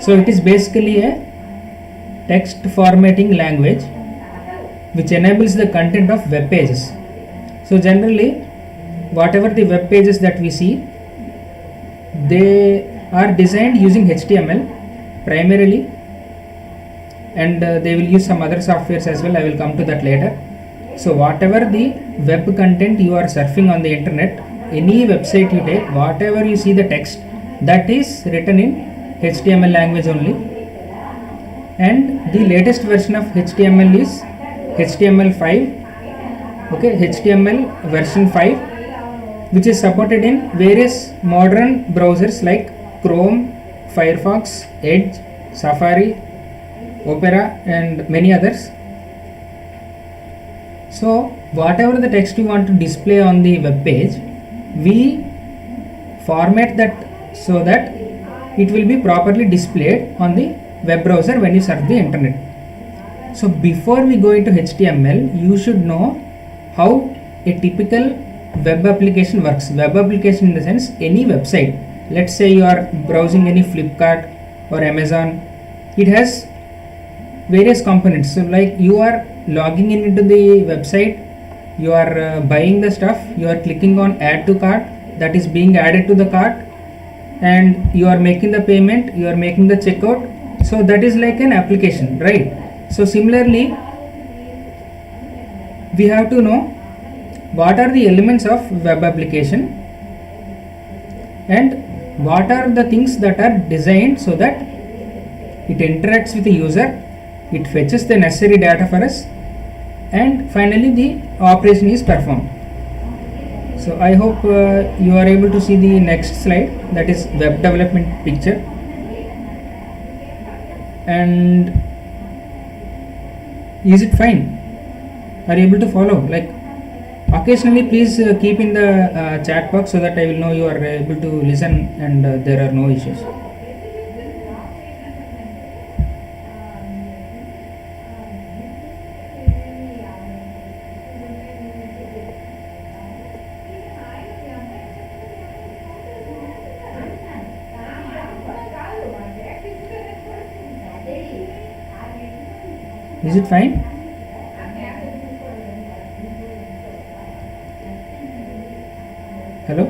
So it is basically a text formatting language which enables the content of web pages. So generally whatever the web pages that we see, they are designed using HTML primarily, and they will use some other softwares as well. I will come to that later. So whatever the web content you are surfing on the internet, any website you take, whatever you see the text, that is written in HTML language only. And the latest version of HTML is HTML5. Okay, HTML version 5, which is supported in various modern browsers like Chrome, Firefox, Edge, Safari, Opera and many others. So whatever the text you want to display on the web page, we format that so that it will be properly displayed on the web browser when you surf the internet. So before we go into HTML, you should know how a typical web application works. Web application in the sense any website. Let's say you are browsing any Flipkart or Amazon. It has various components. So like you are logging in into the website, you are buying the stuff, you are clicking on add to cart, that is being added to the cart, and you are making the payment, you are making the checkout. So that is like an application, right? So similarly we have to know what are the elements of web application and what are the things that are designed so that it interacts with the user, it fetches the necessary data for us, and finally the operation is performed. So I hope you are able to see the next slide, that is web development picture. And is it fine? Are you able to follow? Like occasionally please keep in the chat box so that I will know you are able to listen and there are no issues. Is it fine? Hello?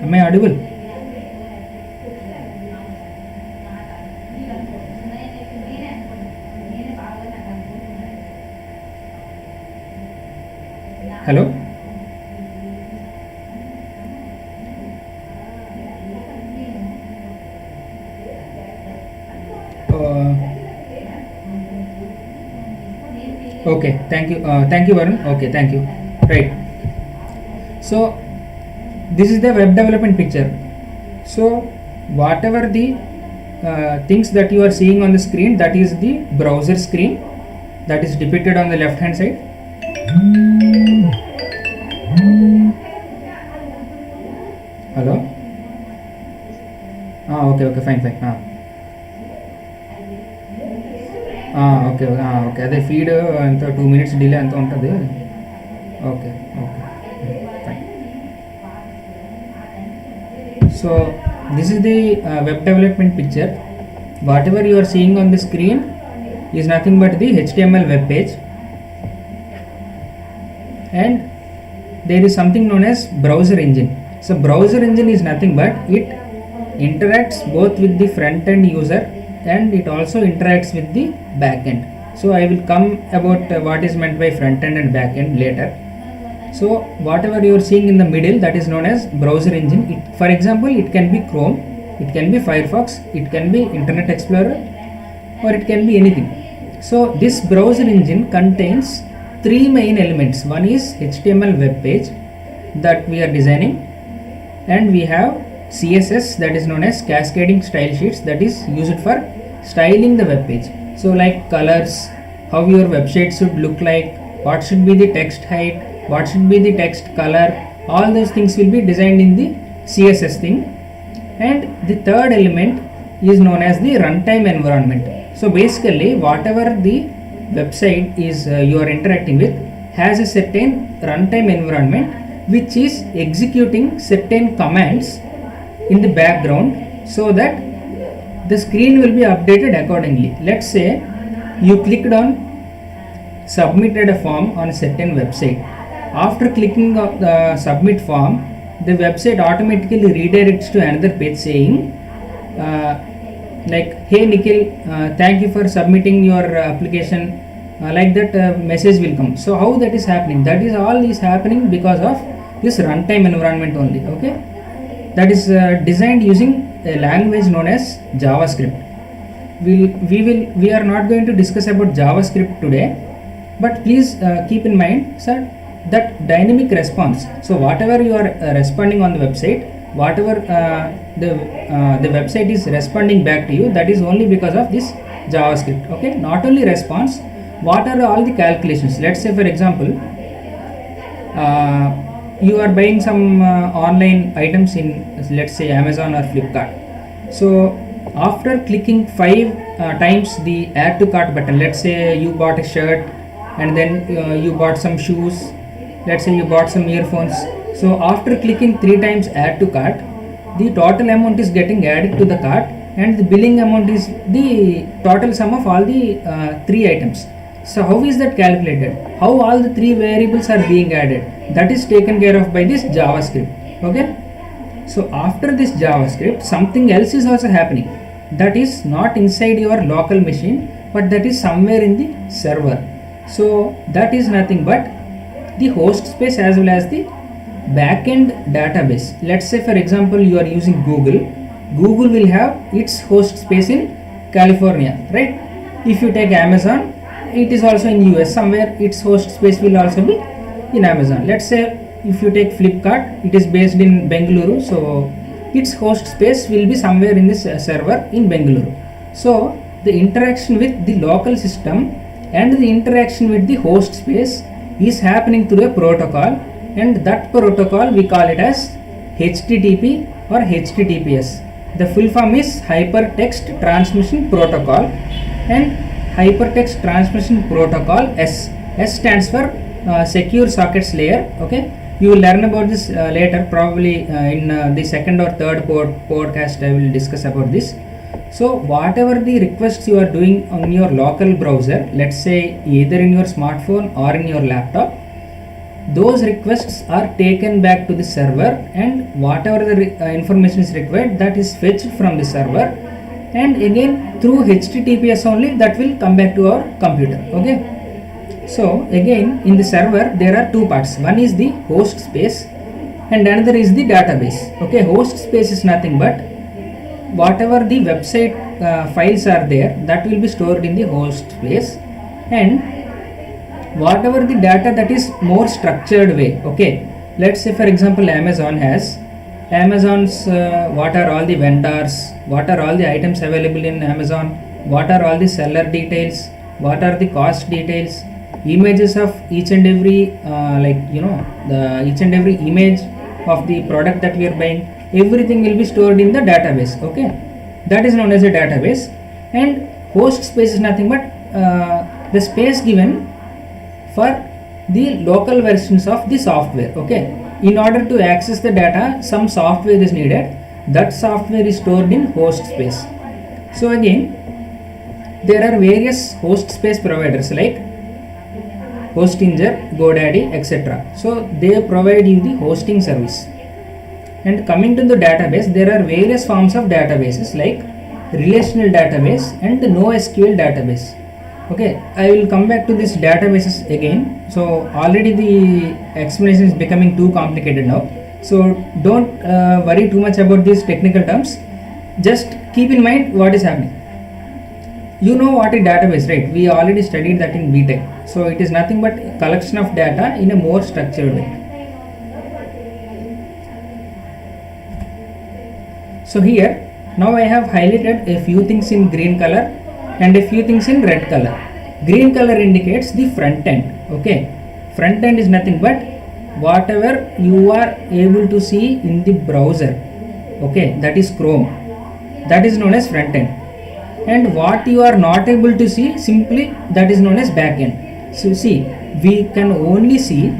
Am I audible? Hello? Okay, thank you Varun. Okay, thank you. Right, so this is the web development picture. So whatever the things that you are seeing on the screen, that is the browser screen that is depicted on the left hand side. Hello? Okay, fine. Okay, అదే feed ఎంత 2 minutes delay ఎంత ఉంటుంది. Okay, fine. So this is the web development picture. Whatever you are seeing on the screen is nothing but the HTML web page, and there is something known as browser engine. So browser engine is nothing but it interacts both with the front end user and it also interacts with the back end. So I will come about what is meant by front end and back end later. So whatever you are seeing in the middle, that is known as browser engine. For example, it can be Chrome, it can be Firefox, it can be Internet Explorer, or it can be anything. So this browser engine contains 3 main elements. One is HTML web page that we are designing, and we have CSS, that is known as cascading style sheets, that is used for styling the web page. So like colors, how your website should look like, what should be the text height, what should be the text color, all those things will be designed in the CSS thing. And the third element is known as the runtime environment. So basically whatever the website is you are interacting with has a certain runtime environment which is executing certain commands in the background so that the screen will be updated accordingly. Let's say you clicked on submitted a form on a certain website. After clicking on the submit form, the website automatically redirects to another page saying like, hey Nikhil, thank you for submitting your application, like that message will come. So how that is happening? That is all is happening because of this runtime environment only. Okay, that is designed using a language known as JavaScript. We are not going to discuss about JavaScript today, but please keep in mind, sir, that dynamic response. So whatever you are responding on the website, whatever the website is responding back to you, that is only because of this JavaScript. Okay, not only response, what are all the calculations? Let's say for example, you are buying some online items in, let's say, Amazon or Flipkart. So after clicking 5 times the add to cart button, let's say you bought a shirt and then you bought some shoes, let's say you bought some earphones. So after clicking 3 times add to cart, the total amount is getting added to the cart, and the billing amount is the total sum of all the 3 items. So how is that calculated? How all the 3 variables are being added? That is taken care of by this JavaScript. Okay, so after this JavaScript, something else is also happening. That is not inside your local machine, but that is somewhere in the server. So that is nothing but the host space as well as the backend database. Let's say for example, you are using Google. Google will have its host space in California, right? If you take Amazon, it is also in US somewhere. Its host space will also be in Amazon. Let's say if you take Flipkart, it is based in Bengaluru, so its host space will be somewhere in this server in Bengaluru. So the interaction with the local system and the interaction with the host space is happening through a protocol, and that protocol we call it as HTTP or HTTPS. The full form is Hypertext Transmission Protocol, and Hypertext Transmission Protocol, S stands for Secure Sockets Layer. Okay, you will learn about this later, probably in the second or third podcast I will discuss about this. So whatever the requests you are doing on your local browser, let's say either in your smartphone or in your laptop, those requests are taken back to the server, and whatever the information is required, that is fetched from the server, and again through HTTPS only that will come back to our computer. Okay, so again in the server there are 2 parts. One is the host space and another is the database. Okay, host space is nothing but whatever the website files are there, that will be stored in the host space, and whatever the data that is more structured way. Okay, let's say for example, Amazon has Amazon's what are all the vendors, what are all the items available in Amazon, what are all the seller details, what are the cost details, images of each and every the each and every image of the product that we are buying, everything will be stored in the database. Okay, that is known as a database. And host space is nothing but the space given for the local versions of the software. Okay, in order to access the data, some software is needed. That software is stored in host space. So again, there are various host space providers like Hostinger, GoDaddy, etc. So they provide you the hosting service. And coming to the database, there are various forms of databases like relational database and the NoSQL database. Okay, I will come back to this databases again. So already the explanation is becoming too complicated now. So don't worry too much about these technical terms. Just keep in mind what is happening. You know what a database, right? We already studied that in BTech. So it is nothing but collection of data in a more structured way. So here now I have highlighted a few things in green color and a few things in red color. Green color indicates the front end. Okay, front end is nothing but whatever you are able to see in the browser. Okay, that is Chrome. That is known as front end. And what you are not able to see, simply that is known as back end. So see, we can only see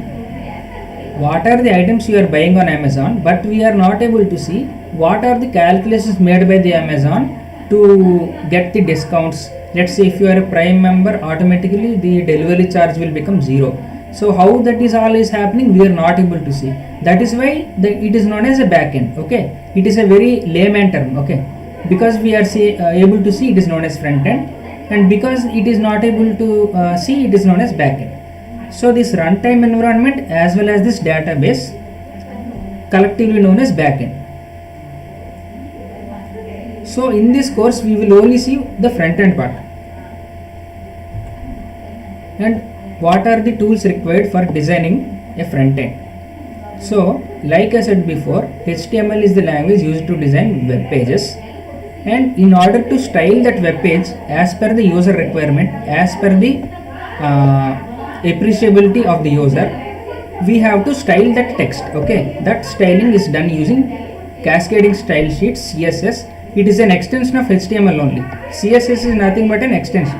what are the items you are buying on Amazon, but we are not able to see what are the calculations made by the Amazon to get the discounts. Let's say if you are a Prime member, automatically the delivery charge will become 0. So how that is all is happening, we are not able to see. That is why it is known as a backend. Okay, it is a very layman term. Okay, because we are able to see, it is known as front end, and because it is not able to see, it is known as backend. So this runtime environment as well as this database collectively known as backend. So in this course we will only see the front end part. And what are the tools required for designing a front end? So like I said before, HTML is the language used to design web pages, and in order to style that web page as per the user requirement, as per the appreciability of the user, we have to style that text. Okay, that styling is done using cascading style sheets, CSS. It is an extension of HTML only. CSS is nothing but an extension,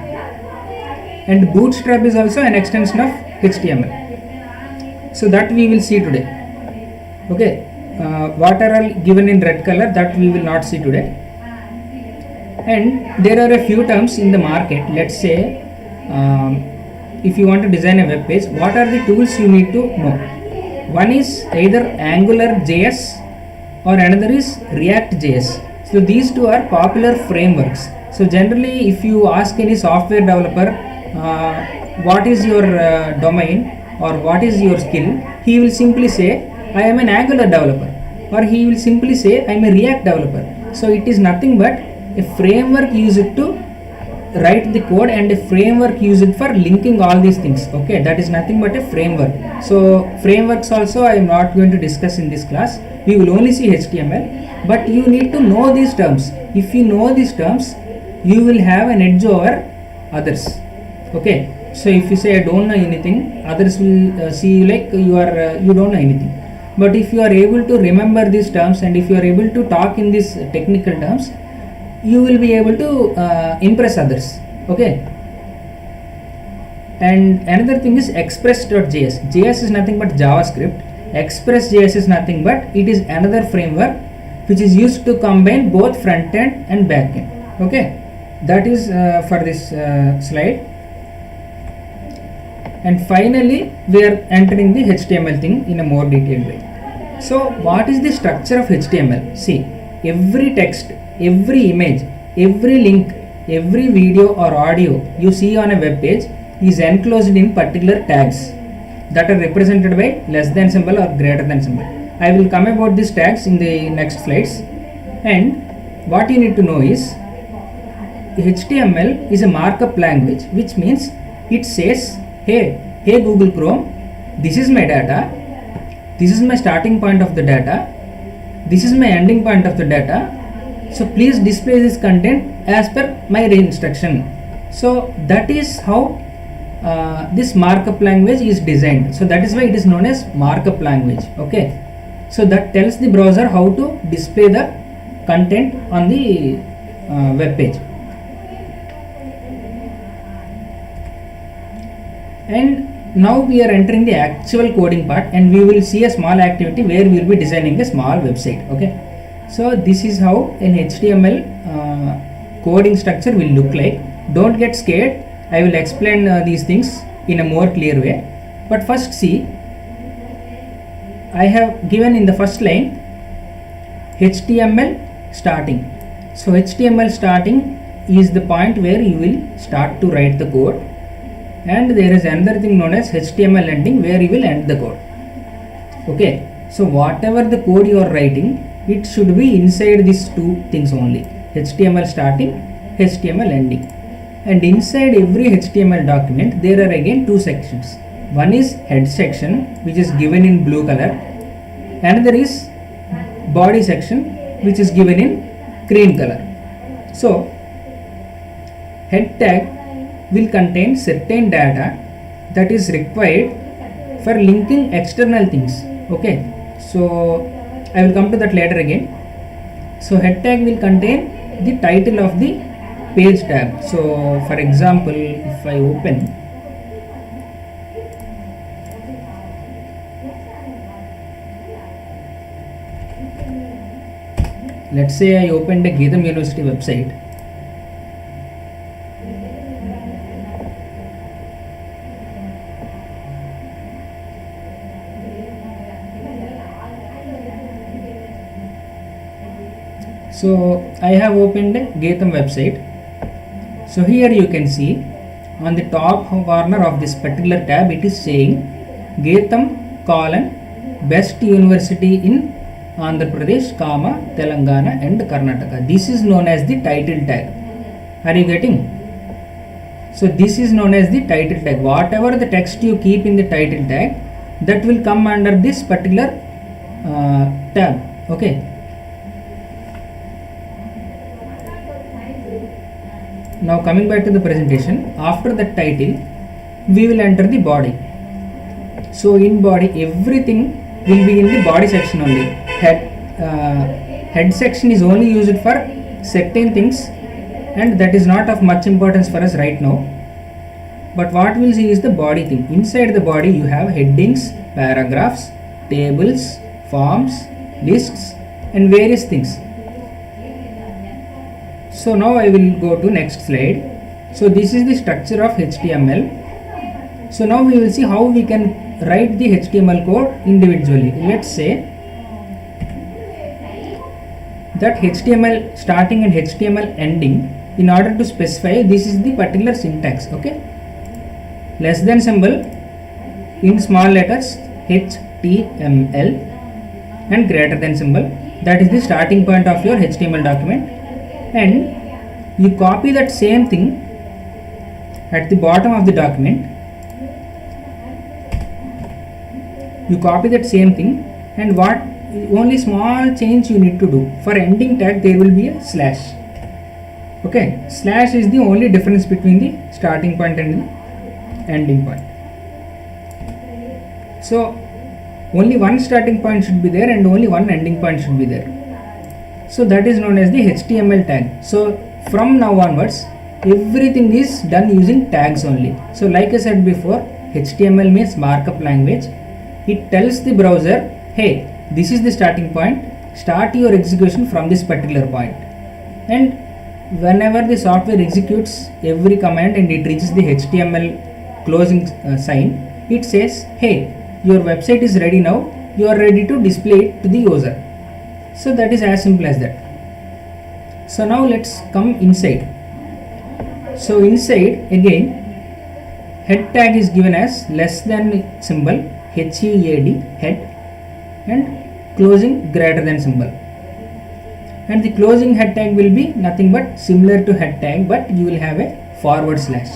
and Bootstrap is also an extension of HTML. So that we will see today. Okay, what are all given in red color, that we will not see today. And there are a few terms in the market. Let's say if you want to design a web page, what are the tools you need to know? One is either AngularJS or another is React.js. So these two are popular frameworks. So generally if you ask any software developer what is your domain or what is your skill, he will simply say I am an Angular developer, or he will simply say I am a React developer. So it is nothing but a framework used to write the code and a framework used for linking all these things. Okay, that is nothing but a framework. So frameworks also I am not going to discuss in this class. We will only see HTML, but you need to know these terms. If you know these terms, you will have an edge over others. Okay, so if you say I don't know anything, others will see you like you don't know anything. But if you are able to remember these terms, and if you are able to talk in these technical terms, you will be able to impress others. Okay, and another thing is Express.js. JS is nothing but JavaScript. Express.js is nothing but it is another framework which is used to combine both front end and back end. Okay, that is for this slide. And finally we are entering the HTML thing in a more detailed way. So what is the structure of HTML? See, every text, every image, every link, every video or audio you see on a web page is enclosed in particular tags that are represented by less than symbol or greater than symbol. I will come about these tags in the next slides. And what you need to know is HTML is a markup language, which means it says, hey Google Chrome, this is my data, this is my starting point of the data, this is my ending point of the data, so please display this content as per my instruction. So that is how this markup language is designed. So that is why it is known as markup language. Okay, so that tells the browser how to display the content on the web page. And now we are entering the actual coding part, and we will see a small activity where we will be designing a small website. Okay, so this is how an HTML coding structure will look like. Don't get scared, I will explain these things in a more clear way. But first see, I have given in the first line HTML starting. So HTML starting is the point where you will start to write the code, and there is another thing known as HTML ending where you will end the code. Okay, so whatever the code you are writing, it should be inside these two things only, HTML starting, HTML ending. And inside every HTML document there are again two sections. One is head section, which is given in blue color. Another is body section, which is given in green color. So head tag will contain certain data that is required for linking external things. Okay, so I will come to that later again. So head tag will contain the title of the page tab. So for example, if I open let's say I opened a Geetham University website. So I have opened a Geetham website. So here you can see on the top corner of this particular tab it is saying Geetham colon best university in Andhra Pradesh, comma, Telangana and Karnataka. This is known as the title tag. Are you getting? So this is known as the title tag. Whatever the text you keep in the title tag, that will come under this particular tab. Okay. Now coming back to the presentation, after the title, we will enter the body. So in body, everything will be in the body section only. Head section is only used for certain things, and that is not of much importance for us right now. But what we'll see is the body thing. Inside the body, you have headings, paragraphs, tables, forms, lists, and various things. So now I will go to next slide. So this is the structure of HTML. So now we will see how we can write the HTML code individually. Let's say that HTML starting and HTML ending, in order to specify, this is the particular syntax. Okay, less than symbol in small letters HTML and greater than symbol, that is the starting point of your HTML document. And you copy that same thing at the bottom of the document. You copy that same thing, and what only small change you need to do. For ending tag, there will be a slash. Okay, slash is the only difference between the starting point and the ending point. So only one starting point should be there and only one ending point should be there. So that is known as the HTML tag. So from now onwards, everything is done using tags only. So like I said before, HTML means markup language. It tells the browser, hey, this is the starting point, start your execution from this particular point. And whenever the software executes every command and it reaches the HTML closing sign, it says, hey, your website is ready now, you are ready to display it to the user. So that is as simple as that. So now let's come inside. So inside again, head tag is given as less than symbol, HEAD, head, and closing greater than symbol. And the closing head tag will be nothing but similar to head tag, but you will have a forward slash.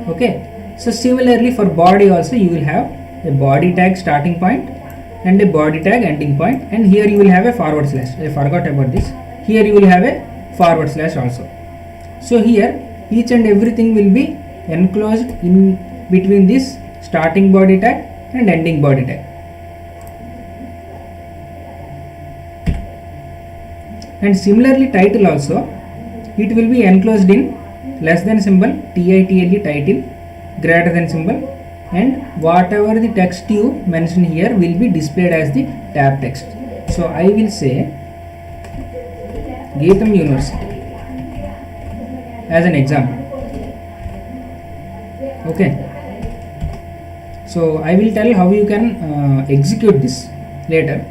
Okay. So similarly for body also, you will have a body tag starting point and a body tag ending point, and here you will have a forward slash. I forgot about this. Here you will have a forward slash also. So here each and everything will be enclosed in between this starting body tag and ending body tag. And similarly title also, it will be enclosed in less than symbol, title, title, greater than symbol, and whatever the text you mention here will be displayed as the tab text. So I will say Geetham University as an example. Okay. So I will tell how you can execute this later.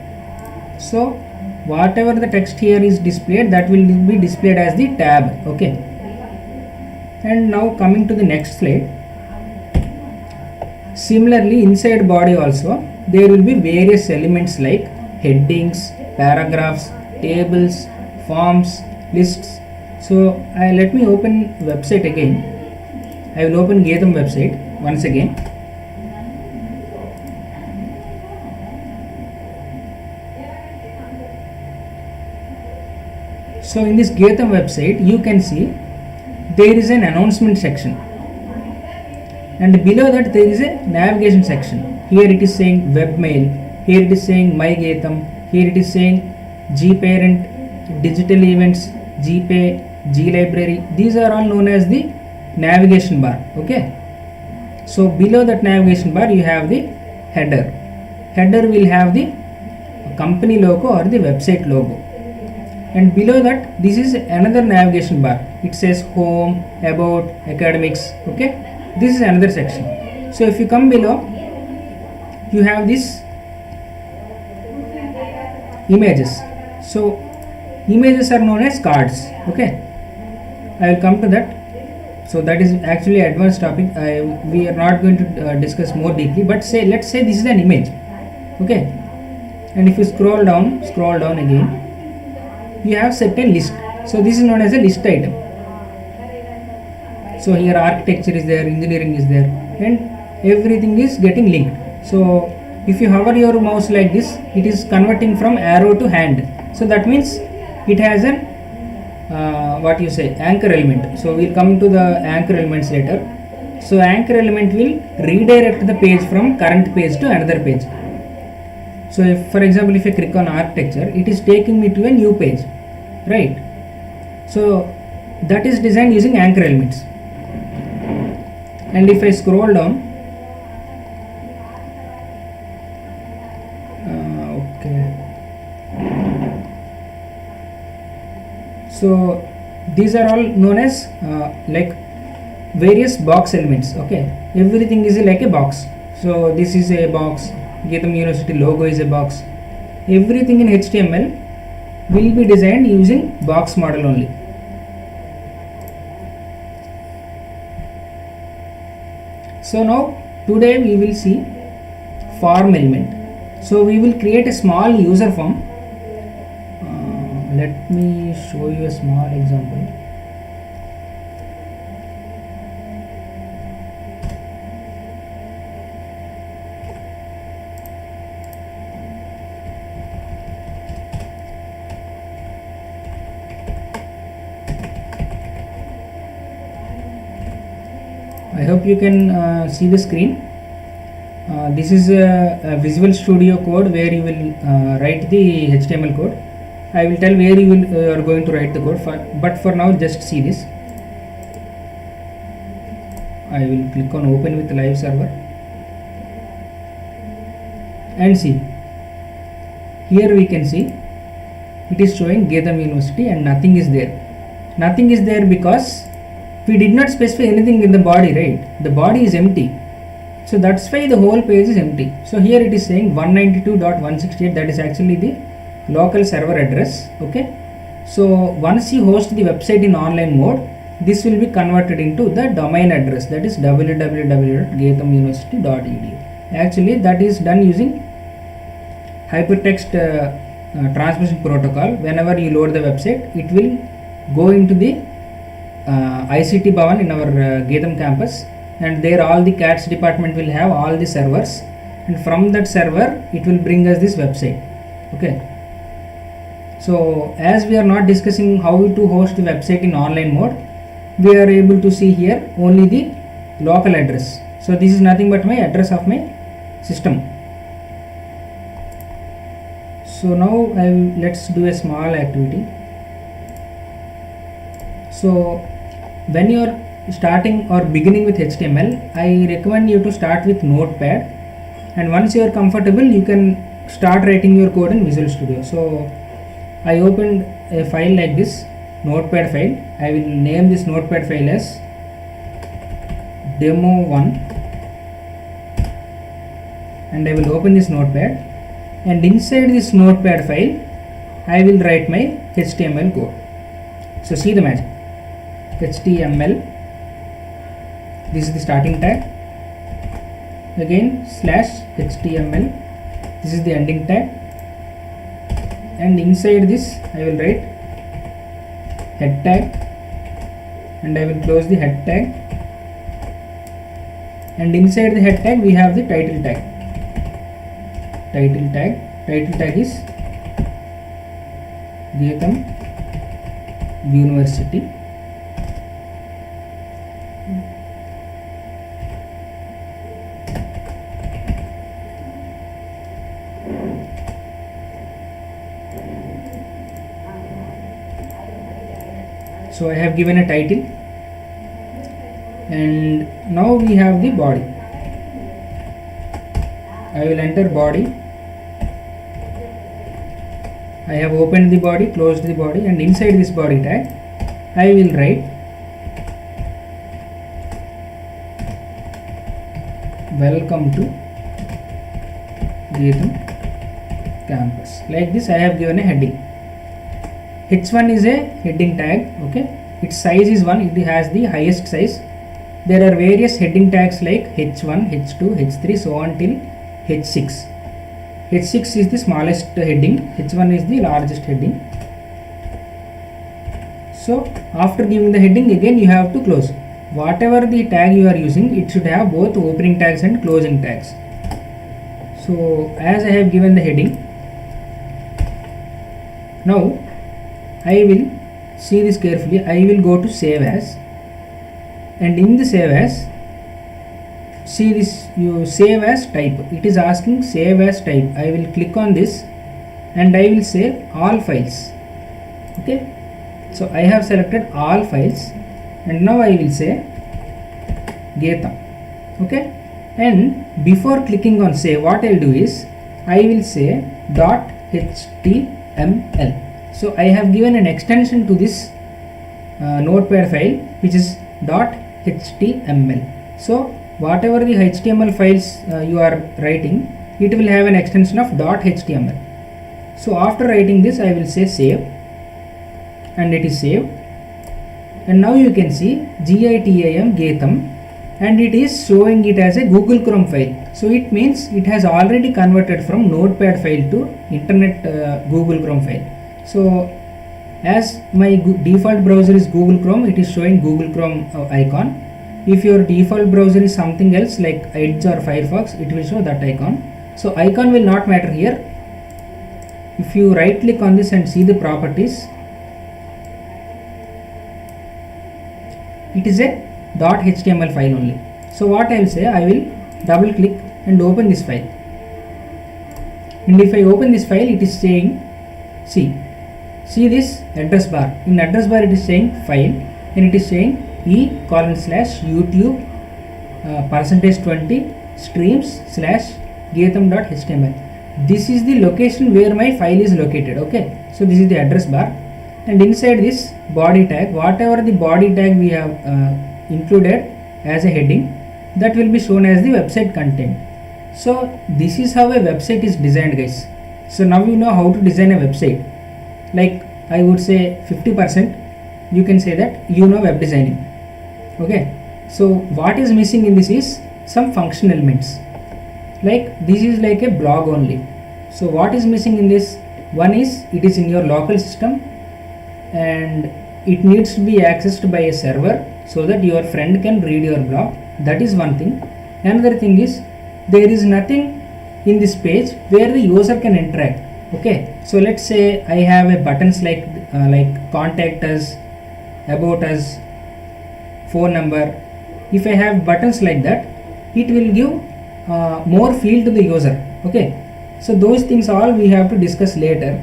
So whatever the text here is displayed, that will be displayed as the tab. Okay. And now coming to the next slide. Similarly, inside body also, there will be various elements like headings, paragraphs, tables, forms, lists. So let me open website again. I will open Geetham website once again. So in this Geetham website, you can see there is an announcement section. And below that there is a navigation section. Here it is saying webmail, here it is saying my Geetham, here it is saying gparent, digital events, gpay,glibrary. These are all known as the navigation bar. Okay. So below that navigation bar you have the header. Header will have the company logo or the website logo. and below that this is another navigation bar. It says home, about, academics. Okay, this is another section. So if you come below, you have this images. So images are known as cards. Okay, I will come to that. So that is actually advanced topic. We are not going to discuss more deeply, but let's say this is an image. Okay, and if you scroll down again, you have certain list. So this is known as a list item. So here architecture is there, engineering is there, and everything is getting linked. So if you hover your mouse like this, it is converting from arrow to hand. So that means it has an anchor element. So we'll come to the anchor elements later. So anchor element will redirect the page from current page to another page. So if, for example, if I click on architecture, it is taking me to a new page, right? So that is designed using anchor elements. And if I scroll down, so these are all known as like various box elements. Okay, everything is like a box. So this is a box, Geetham University logo is a box. Everything in HTML will be designed using box model only. So now today we will see form element. So we will create a small user form. Let me show you a small example. I hope you can see the screen. This is a Visual Studio Code where you will write the HTML code. I will tell where you are going to write the code, but for now just see this. I will click on open with live server and see. Here we can see it is showing Geetham University and nothing is there. Nothing is there because we did not specify anything in the body, right? The body is empty. So that's why the whole page is empty. So here it is saying 192.168, that is actually the local server address. Okay, so once you host the website in online mode, this will be converted into the domain address, that is www.geethamuniversity.edu. actually that is done using hypertext transmission protocol. Whenever you load the website, it will go into the ICT Bhavan in our Geetham campus, and there all the CATS department will have all the servers, and from that server it will bring us this website. Okay, so as we are not discussing how to host the website in online mode, we are able to see here only the local address. So this is nothing but my address of my system. So now let's do a small activity. So when you are starting or beginning with HTML, I recommend you to start with Notepad, and once you are comfortable, you can start writing your code in Visual Studio. So I opened a file like this, Notepad file. I will name this Notepad file as demo1, and I will open this Notepad, and inside this Notepad file I will write my HTML code. So see the magic. HTML, this is the starting tag, again /HTML, this is the ending tag, and inside this I will write head tag, and I will close the head tag, and inside the head tag we have the title tag. Title tag is Geetham University. So I have given a title, and now we have the body. I will enter body, I have opened the body, closed the body, and inside this body tag I will write welcome to Geetham campus. Like this I have given a heading. H1 is a heading tag, okay. Its size is 1, it has the highest size. There are various heading tags like H1, H2, H3, so on till H6. H6 is the smallest heading, H1 is the largest heading. So after giving the heading, again you have to close. Whatever the tag you are using, it should have both opening tags and closing tags. So as I have given the heading, now I will see this carefully. I will go to save as, and in the save as, see this, you save as type. It is asking save as type. I will click on this and I will save all files. Okay, so I have selected all files, and now I will say Geetham. Okay, and before clicking on save, what I will do is I will say .html. So I have given an extension to this notepad file which is .html. So whatever the HTML files you are writing, it will have an extension of .html. So after writing this, I will say save, and it is saved. And now you can see GITAM Geetham, and it is showing it as a Google Chrome file. So it means it has already converted from notepad file to internet Google Chrome file. So as my default browser is Google Chrome, it is showing Google Chrome icon. If your default browser is something else like Edge or Firefox, it will show that icon. So icon will not matter here. If you right click on this and see the properties, it is a .html file only. So what I will say, I will double click and open this file, and if I open this file, it is saying, see this address bar. In address bar it is saying file, and it is saying e:/YouTube %20 streams/geetham.html. This is the location where my file is located. Okay, so this is the address bar, and inside this body tag, whatever the body tag we have included as a heading, that will be shown as the website content. So this is how a website is designed, guys. So now you know how to design a website. Like I would say 50% you can say that you know web designing. Okay, so what is missing in this is some function elements. Like this is like a blog only. So what is missing in this? One is it is in your local system and it needs to be accessed by a server so that your friend can read your blog. That is one thing. Another thing is there is nothing in this page where the user can interact. Okay, so let's say I have a buttons like contact us, about us, phone number. If I have buttons like that, it will give more feel to the user. Okay, so those things all we have to discuss later,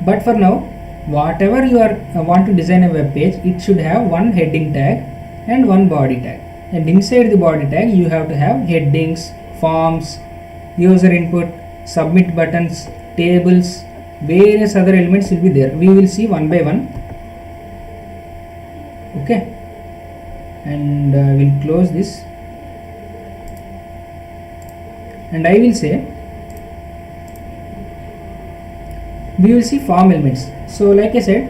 but for now, whatever you are want to design a web page, it should have one heading tag and one body tag, and inside the body tag you have to have headings, forms, user input, submit buttons, tables, various other elements will be there. We will see one by one. Okay, and we'll close this, and I will say we will see form elements. So like I said,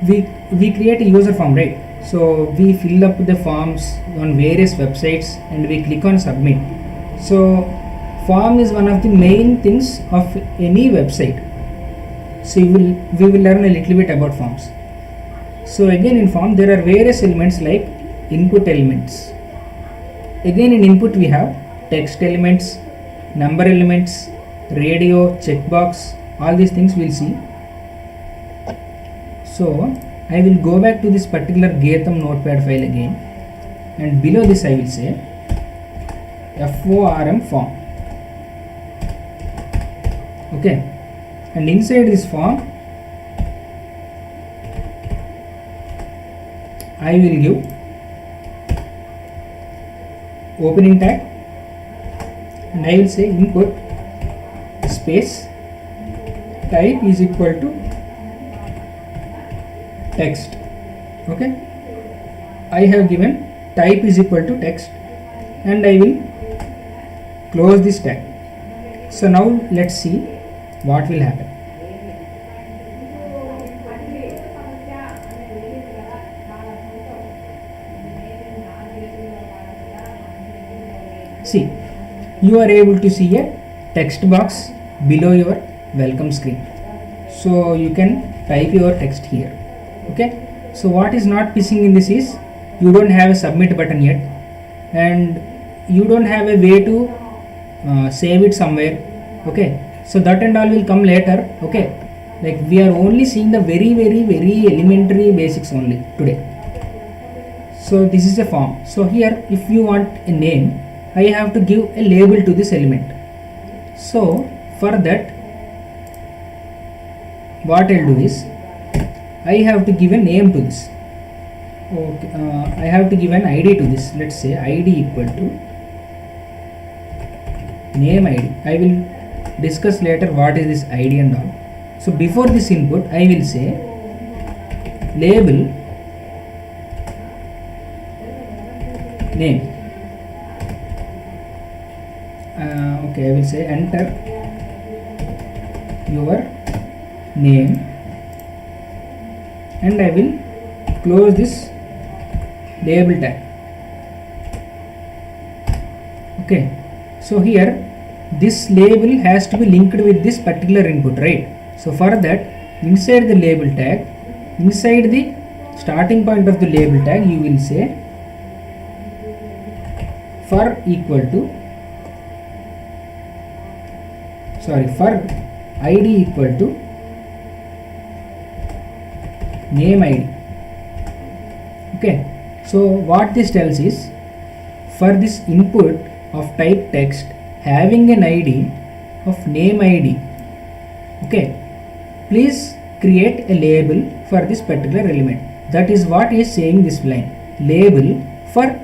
we create a user form, right? So we fill up the forms on various websites and we click on submit. So form is one of the main things of any website. So we will learn a little bit about forms. So again in form there are various elements like input elements. Again in input we have text elements, number elements, radio, checkbox, all these things we'll see. So I will go back to this particular Geetham notepad file again, and below this I will say form form. Okay, and inside this form I will give opening tag, and I will say input space type is equal to text. Okay, I have given type is equal to text and I will close this tag. So now let's see what will happen. See, you are able to see a text box below your welcome screen, so you can type your text here. Okay, so what is not missing in this is you don't have a submit button yet, and you don't have a way to save it somewhere. Okay, so that and all will come later. Okay, like we are only seeing the very elementary basics only today. So this is a form. So here if you want a name, I have to give a label to this element. So for that, what I'll do is I have to give a name to this. Okay, I have to give an ID to this. Let's say ID equal to name ID. I will discuss later what is this ID and all. So before this input, I will say label name. Okay, I will say enter your name and I will close this label tag. Okay, so here this label has to be linked with this particular input, right? So for that, inside the label tag, inside the starting point of the label tag, you will say for equal to for ID equal to name ID. Okay, so what this tells is for this input of type text having an ID of name ID, okay, please create a label for this particular element. That is what is saying this line, label for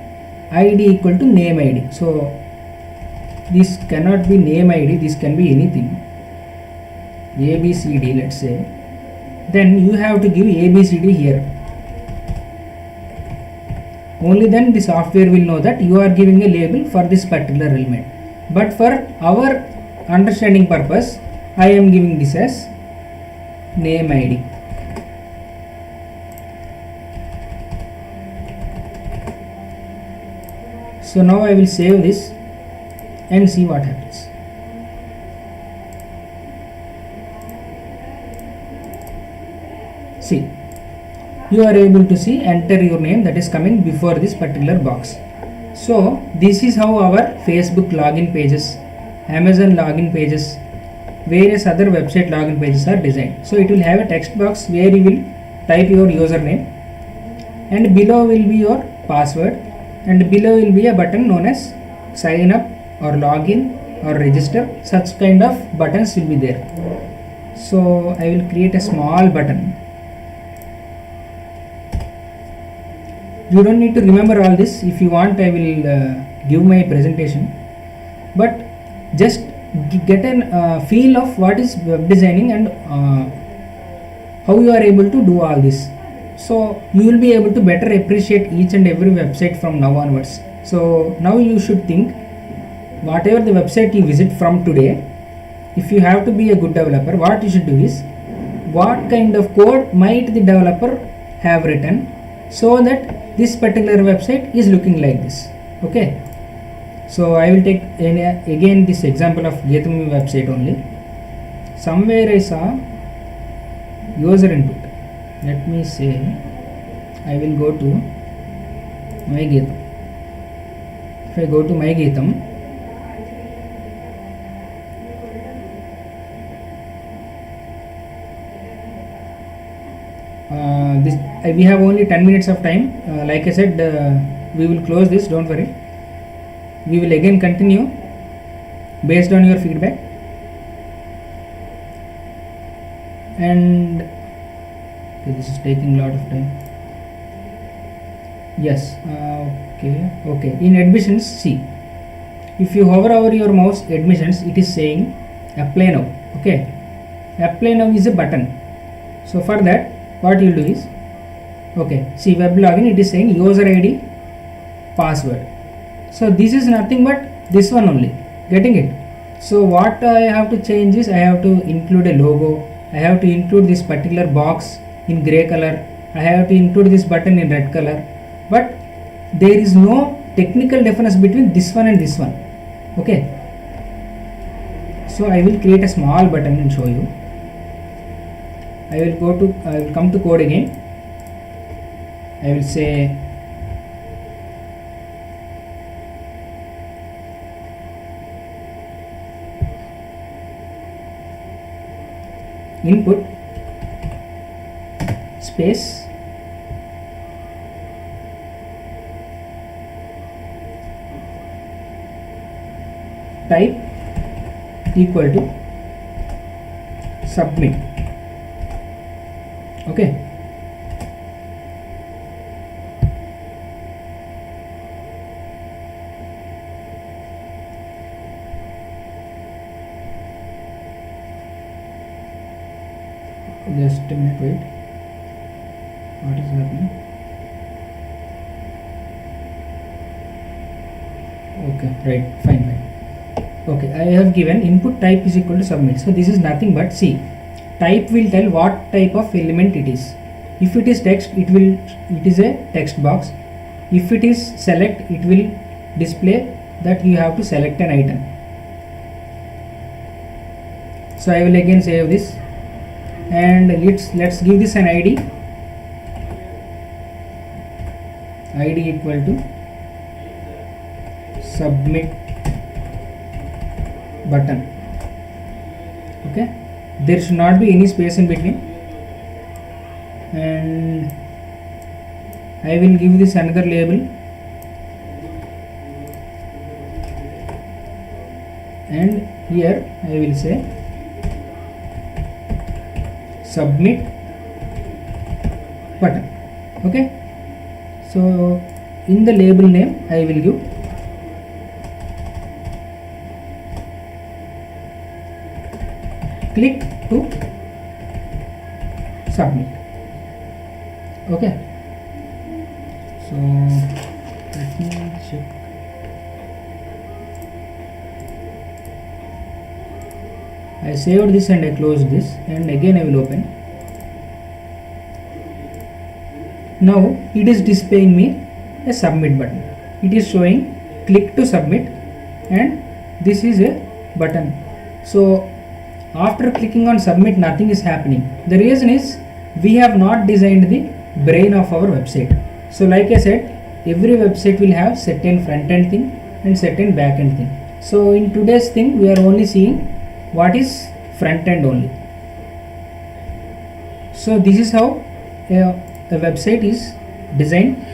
ID equal to name ID. So this cannot be name ID, this can be anything, ABCD let's say. Then you have to give ABCD here. Only then the software will know that you are giving a label for this particular element. But for our understanding purpose, I am giving this as name ID. So now I will save this and see what happens. See, you are able to see enter your name that is coming before this particular box. So this is how our Facebook login pages, Amazon login pages, various other website login pages are designed. So it will have a text box where you will type your username and below will be your password and below will be a button known as sign up or login or register. Such kind of buttons will be there. So I will create a small button. You don't need to remember all this. If you want, I will give my presentation, but just get a feel of what is web designing and how you are able to do all this. So you will be able to better appreciate each and every website from now onwards. So now you should think, whatever the website you visit from today, if you have to be a good developer, what you should do is, what kind of code might the developer have written so that this particular website is looking like this. Okay, so I will take again this example of Geetham website only. Somewhere I saw user input. Let me say I will go to my Geetham. If I go to my Geetham, we have only 10 minutes of time. Like I said, we will close this, don't worry. We will again continue based on your feedback. And okay, this is taking a lot of time. Yes, okay. In admissions, see, if you hover over your mouse admissions, it is saying apply now. Okay, apply now is a button. So for that what you will do is, okay, see web login, it is saying user ID password. So this is nothing but this one only, getting it? So what I have to change is I have to include a logo, I have to include this particular box in grey color, I have to include this button in red color, but there is no technical difference between this one and this one. Okay, so I will create a small button and show you. I will come to code again. I will say input space type equal to submit. Okay, just a minute, wait, what is happening? Okay, right, fine. Okay, I have given input type is equal to submit. So this is nothing but, see, type will tell what type of element it is. If it is text, it is a text box. If it is select, it will display that you have to select an item. So I will again save this, and let's give this an ID. ID equal to submit button. Okay, there should not be any space in between, and I will give this another label, and here I will say submit button. Okay, so in the label name I will give click to submit. Okay, so let me check. I saved this and I closed this, and again I will open. Now it is displaying me a submit button. It is showing click to submit, and this is a button. So after clicking on submit, nothing is happening. The reason is we have not designed the brain of our website. So like I said, every website will have certain front end thing and certain back end thing. So in today's thing we are only seeing what is front end only. So this is how a website is designed.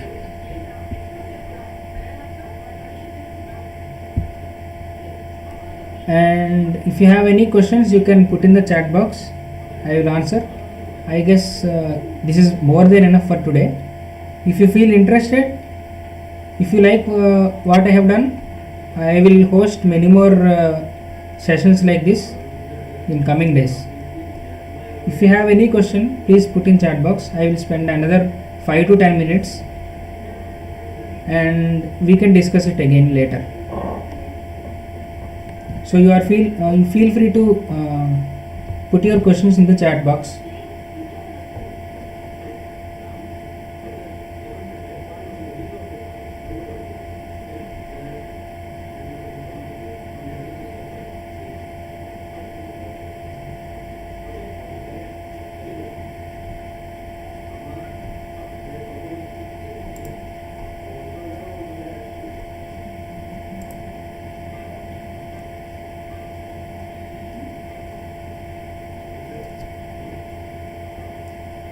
And if you have any questions, you can put in the chat box. I will answer. I guess this is more than enough for today. If you feel interested, if you like what I have done, I will host many more sessions like this in coming days. If you have any question, please put in chat box. I will spend another 5 to 10 minutes and we can discuss it again later. So you feel free to put your questions in the chat box.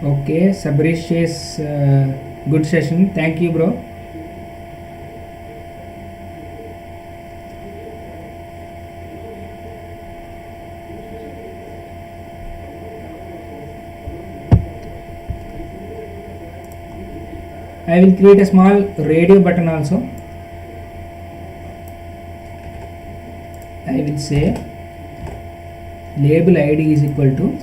Okay, Sabrish says good session. Thank you, bro. I will create a small radio button also. I will say label id is equal to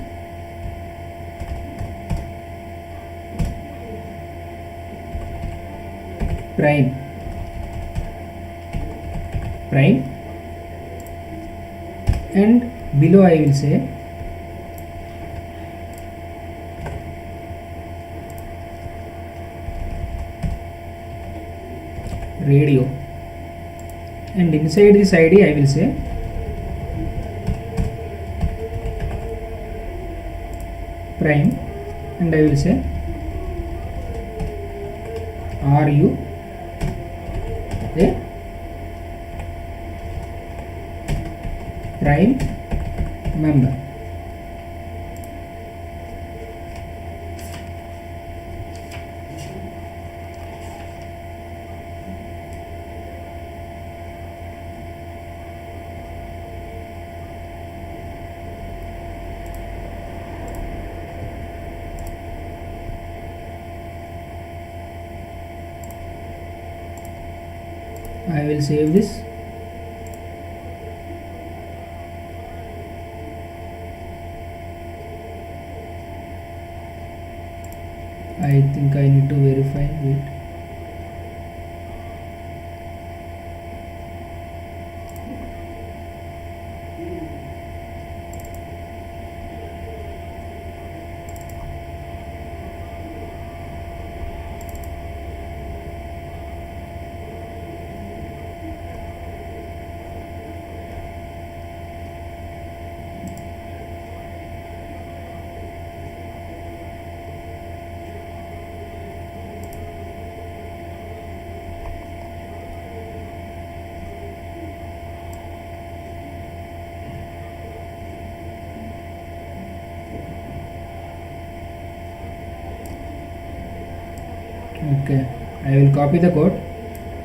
prime and below I will say radio, and inside this id I will say prime, and I will say are you a prime member. I will save this. I think I need to verify. Wait. Okay, I will copy the code.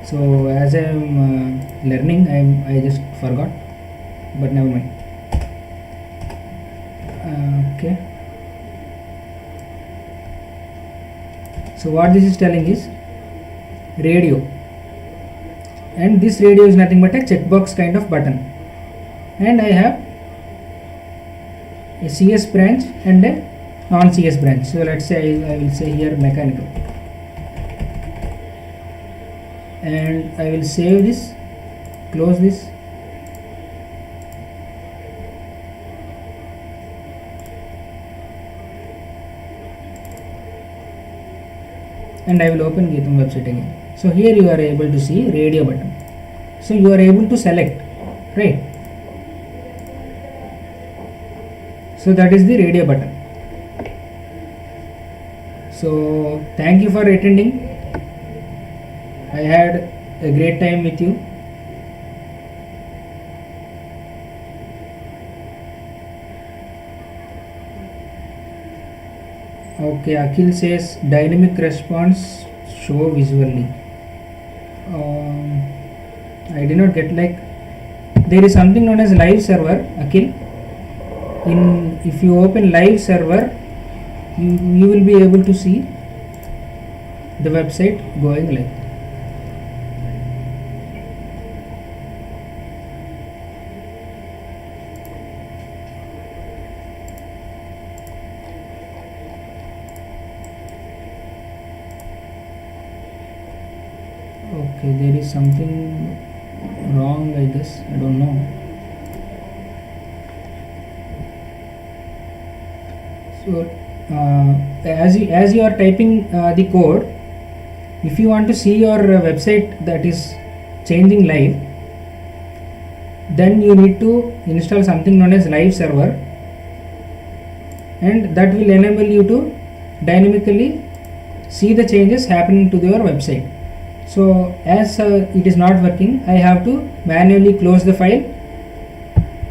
So as I am learning, I just forgot, but never mind. Okay, so what this is telling is radio, and this radio is nothing but a checkbox kind of button, and I have a CS branch and a non-CS branch. So let's say I will say here mechanical, and I will save this, close this, and I will open Geetham website again. So here you are able to see radio button. So you are able to select, right? So that is the radio button. So thank you for attending. I had a great time with you. Okay, Akhil says dynamic response show visually. I did not get, like, there is something known as live server, Akhil. If you open live server, you will be able to see the website going live. Okay, there is something wrong, I guess. I don't know. So as you are typing the code, if you want to see your website that is changing live, then you need to install something known as live server, and that will enable you to dynamically see the changes happening to your website. So as it is not working, I have to manually close the file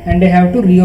and I have to reopen